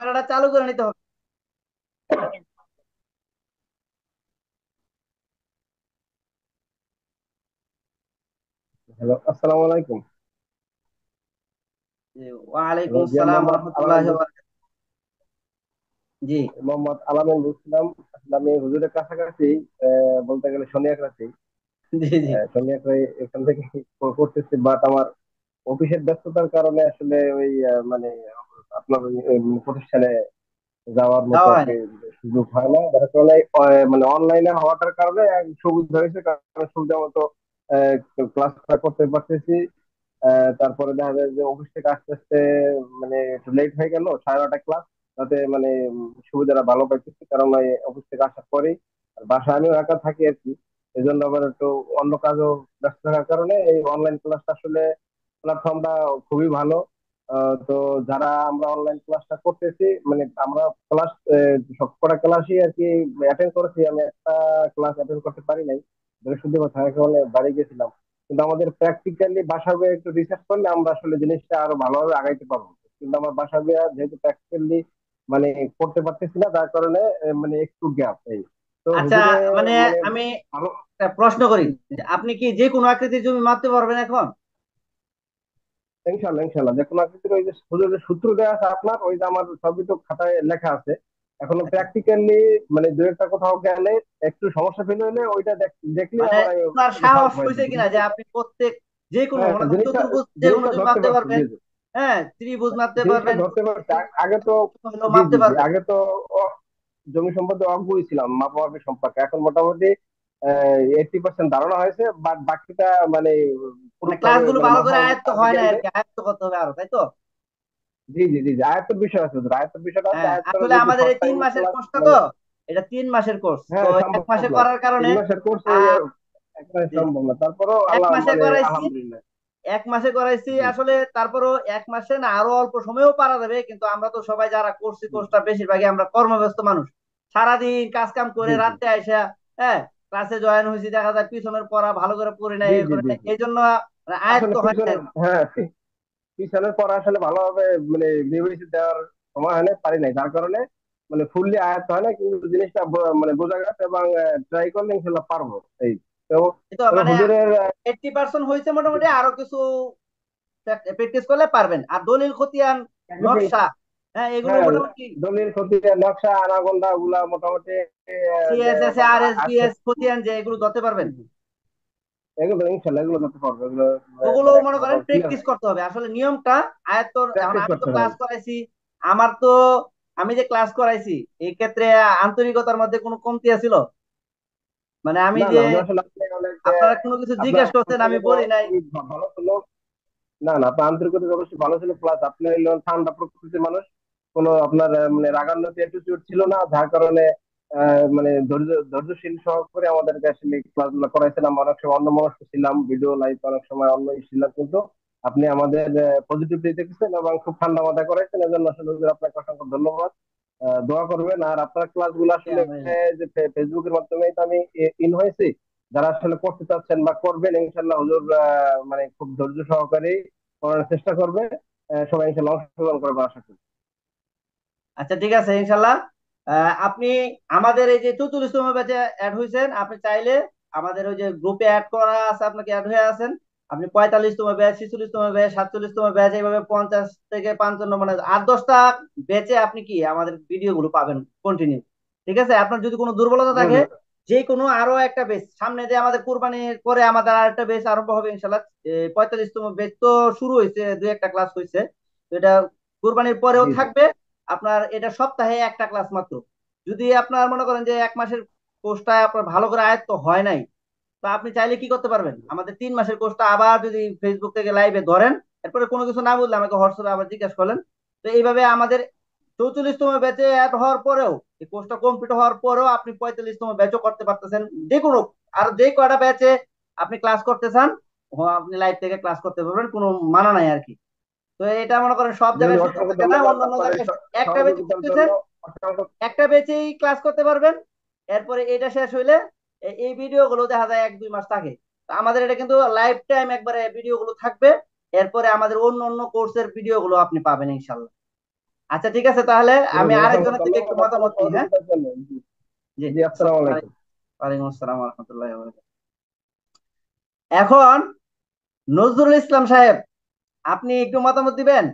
ক্যামেরাটা চালু করে নিতে হবে। হ্যালো, আসসালামু আলাইকুম। জি, হ্যালো, ওয়ালাইকুম জি আমি আসসালাম মোহাম্মদ রহমতুল্লাহি ওয়া বারাকাতুহু। জি। মোহাম্মদ আলামিন বলছিলাম। আসলে আমি হুজুরের কাছাকাছি, বলতে গেলে শনি একরাতি, জি। জি। শনি একরাই এখান থেকে করতেছি, বাট আমার অফিসের ব্যস্ততার কারণে আসলে ওই মানে আপনার ওই প্রতিষ্ঠানে যাওয়ার মতো যাওয়া আর হয় কি না। সুযোগ হয় না, যার কারণে মানে অনলাইনে হওয়াটার কারণে এক সুবিধা হয়েছে, কারণ সুবিধা মতো ক্লাসটা করতে পারতেছি। তারপরে দেখা যায় যে অফিস থেকে আস্তে আস্তে মানে একটু লেট হয়ে গেল, 9:30 ক্লাস, তাতে মানে সুবিধাটা ভালো পাইতেছি, কারণ ওই অফিস থেকে আসার পরেই আর বাসায় আমিও একা থাকি আর কি। এই জন্য আবার একটু অন্য কাজও ব্যস্ত থাকার কারণে এই অনলাইন ক্লাসটা আসলে প্ল্যাটফর্মটা খুবই ভালো। তো যারা আমরা অনলাইন ক্লাসটা করতেছি, মানে আমরা ক্লাস সবকটা ক্লাসই আর কি অ্যাটেন্ড করেছি। আমি একটা ক্লাস অ্যাটেন্ড করতে পারি নাই, বৃহস্পতিবার থাকার কারণে বাড়ি গেছিলাম। কিন্তু আমাদের প্র্যাকটিক্যালি বাসা গিয়ে একটু রিসার্চ করলে আমরা আসলে জিনিসটা আরো ভালোভাবে আগাইতে পারবো। কিন্তু আমার বাসা গিয়ে যেহেতু প্র্যাকটিক্যালি মানে করতে পারতেছি না, যার কারণে মানে একটু গ্যাপ এই। তো আচ্ছা, হুজুরে মানে মানে আমি ভালো। একটা প্রশ্ন করি, যে আপনি কি যে কোনো আকৃতির জমি মাপতে পারবেন এখন? ইনশাল্লাহ ইনশাল্লাহ, যে কোনো ক্ষেত্রে ওই যে হুজুরের সূত্র দেওয়া আছে আপনার, ওই যে আমার সবই তো খাতায় লেখা আছে। এখনো আচ্ছা, প্র্যাকটিক্যালি মানে দু একটা কোথাও গেলে একটু সমস্যা ফেলে হলে ওইটা দেখলে মানে আমার আপনার সলভ সাহস হয়ে হয়েছে যাবে, কিনা কিন্তু যে আপনি প্রত্যেক যে কোনো হ্যাঁ মনে করেন জিনিসটা চতুর্ভুজ যে কোনো জিনিসটা জমি ধরতে মাপতে পারছি, পারবেন। জি জি। হ্যাঁ, ত্রিভুজ মাপতে জিনিসটা পারবেন, ধরতে পারছি আগে তো। হলেও জি মাপতে জি জি, পারবেন। আগে তো জমি সম্পদে অজ্ঞই ছিলাম মাপামাপি সম্পর্কে। এখন মোটামুটি 80% ধারণা হয়েছে, বাট বাকিটা মানে মানে পুরোপুরি ক্লাসগুলো মানে ভালো করে মাথার আয়ত্ত কাছে হয় না আর গেলে। কি, আয়ত্ত করতে হবে আরো, তাই তো? জি জি জি জি, আয়ত্তের বিষয় আছে, আয়ত্তের বিষয়টা আছে, হ্যাঁ, আয়ত্তের আসলে যদি আমাদের শর্ট এই তিন টাইমে মাসের ক্লাস কোর্সটা তো, মানে এটা 3 মাসের কোর্স তো, হ্যাঁ এক সম্ভব মাসে না। করার তিন কারণে মাসের কোর্স আহ একেবারে জি, সম্ভব না, তারপরও এক আল্লাহ মাসে মানে করাইছি, আলহামদুলিল্লাহ। 1 মাসে করাইছি জি আসলে। তারপরও 1 মাসে না, আরো অল্প সময়েও পারা যাবে, কিন্তু আমরা তো সবাই যারা করছি জি কোর্সটা বেশিরভাগই আমরা কর্মব্যস্ত মানুষ। সারাদিন কাজ কাম করে জি জি রাতে আইসা, হ্যাঁ, ক্লাসে জয়েন হয়েছি, দেখা যায় পিছনের পড়া ভালো করে পড়ি নাই, জি এই জি করে জি নাই। জি। এই জন্য মানে আয়ত্ত আসলে হয় না পিছনের, আর কি। হ্যাঁ পিছনের পড়া আসলে ভালোভাবে মানে বিবেচনা দেওয়ার সময় হয় না, পারি নাই, যার কারণে মানে ফুললি আয়ত্ত হয় না, কিন্তু জিনিসটা মানে বোঝা গেছে, এবং ট্রাই করলে ইনশাল্লাহ পারবো এই। তো এই তো তবে মানে হুজুরের 80% হয়েছে, মোটামুটি আরো কিছু প্র্যাকটিস করলে পারবেন। আর দলিল খতিয়ান, নকশা, হ্যাঁ, এগুলো হ্যাঁ মোটামুটি দলিল খতিয়ান নকশা আনাগোন্দা ওগুলা মোটামুটি যে সিএসএস মানে আর এস বি আছে। এস খতিয়ান যে, এগুলো ধরতে পারবেন। এগুলো ইনশাল্লাহ এগুলো করতে পারবো, এগুলো ওগুলো মানে মনে একটা করেন ক্লিয়ার প্র্যাকটিস করতে হবে আসলে নিয়মটা, আয়ত্ত। এখন প্র্যাকটিস আমি তো করতে হবে। ক্লাস করাইছি, আমার তো, আমি যে ক্লাস করাইছি এই ক্ষেত্রে আন্তরিকতার মধ্যে কোনো কমতি আছিল? মানে আমি না যে, না হুজুর, আসলে আপনি অনেক আপনারা কোনো কিছু আপনার জিজ্ঞাসা করছেন আমি আন্তরিকতা বলি নাই। খুবই ভালো ছিল। না না, আপনার আন্তরিকতা অবশ্যই ভালো ছিল, প্লাস আপনি হইলো ঠান্ডা প্রকৃতির মানুষ। কোনো আপনার মানে রাগান্বিত অ্যাটিটিউড ছিল না, যার কারণে মানে ধৈর্যশীল সহকারে আমাদেরকে আসলে ক্লাস গুলো করাইছেন। আমরা অনেক সময় অন্যমনস্ক ছিলাম, ভিডিও লাইভ অনেক সময় অন্য ছিলাম, কিন্তু আপনি আমাদের পজিটিভলি দেখেছেন এবং খুব ঠান্ডা মাথায় করাইছেন। এজন্য আসলে হুজুর আপনাকে অসংখ্য ধন্যবাদ। দোয়া করবেন। আর আপনার ক্লাস গুলো আসলে যে ফেসবুকের মাধ্যমে তো আমি ইন হয়েছি, যারা আসলে করতে চাচ্ছেন বা করবেন ইনশাল্লাহ হুজুর মানে খুব ধৈর্য সহকারে করার চেষ্টা করবে। সবাই ইনশাল্লাহ অংশগ্রহণ করবে আশা করি। আচ্ছা, ঠিক আছে, ইনশাল্লাহ। আপনি আমাদের এই যে 44তম ব্যাচে অ্যাড হয়েছেন, আপনি চাইলে আমাদের ওই যে গ্রুপে অ্যাড করা আছে, আপনাকে অ্যাড হয়ে আছেন। আপনি 45তম ব্যাচ, 46তম ব্যাচ, 47তম ব্যাচ, এইভাবে 50 থেকে 55, মানে 8-10টা ব্যাচে আপনি কি আমাদের ভিডিও গুলো পাবেন কন্টিনিউ। ঠিক আছে, আপনার যদি কোনো দুর্বলতা জি থাকে, জি যে কোনো আরো একটা বেচ সামনে, যে আমাদের কুরবানির পরে আমাদের আর একটা বেচ আরম্ভ হবে ইনশাল্লাহ। 45তম বেচ তো শুরু হয়েছে, দুই একটা ক্লাস হয়েছে, তো এটা কুরবানির পরেও জি জি। থাকবে। আপনার এটা সপ্তাহে একটা ক্লাস মাত্র। যদি আপনার মনে করেন যে 1 মাসের কোর্সটা আপনার ভালো করে আয়ত্ত হয় নাই, তো আপনি চাইলে কি করতে পারবেন, আমাদের 3 মাসের কোর্সটা আবার যদি ফেসবুক থেকে লাইভে ধরেন, এরপরে কোনো কিছু না বুঝলে আমাকে হোয়াটসঅ্যাপে আবার জিজ্ঞাসা করলেন। তো এইভাবে আমাদের 44তম ব্যাচে অ্যাড হওয়ার পরেও, এই কোর্সটা কমপ্লিট হওয়ার পরেও আপনি 45তম ব্যাচও করতে পারতেছেন। যে কোনো, আর যে কয়টা ব্যাচে আপনি ক্লাস করতে চান, আপনি লাইভ থেকে ক্লাস করতে পারবেন, কোনো মানা নাই আর কি। তো এটা মনে করেন সব জি জি, জায়গায় সুযোগ অসংখ্য থাকে না, ধন্যবাদ অন্য অন্য আপনার এই জায়গায় একটা বেচে সহযোগিতার করতেছেন, জন্য। অসংখ্য একটা বেচেই ক্লাস করতে পারবেন। এরপরে এটা শেষ হইলে এই ভিডিও গুলো দেখা যায় 1-2 মাস থাকে। তো আমাদের এটা কিন্তু লাইফ টাইম একবারে ভিডিও গুলো থাকবে। এরপরে আমাদের অন্য অন্য কোর্সের ভিডিও গুলো আপনি পাবেন ইনশাল্লাহ। আচ্ছা ঠিক আছে, তাহলে পুরো আমি লেখাপড়া আরেকজনের থেকে একটু ধন্যবাদ আপনাকে মতামত নিই, হ্যাঁ। সহযোগিতার জন্য। জি। জি। জি, আসসালামু আসসালামু আলাইকুম। আলাইকুম। ওয়ালাইকুম আসসালাম ওয়া রাহমাতুল্লাহি ওয়া বারাকাতুহু। এখন নজরুল ইসলাম সাহেব, আপনি একটু মতামত দিবেন।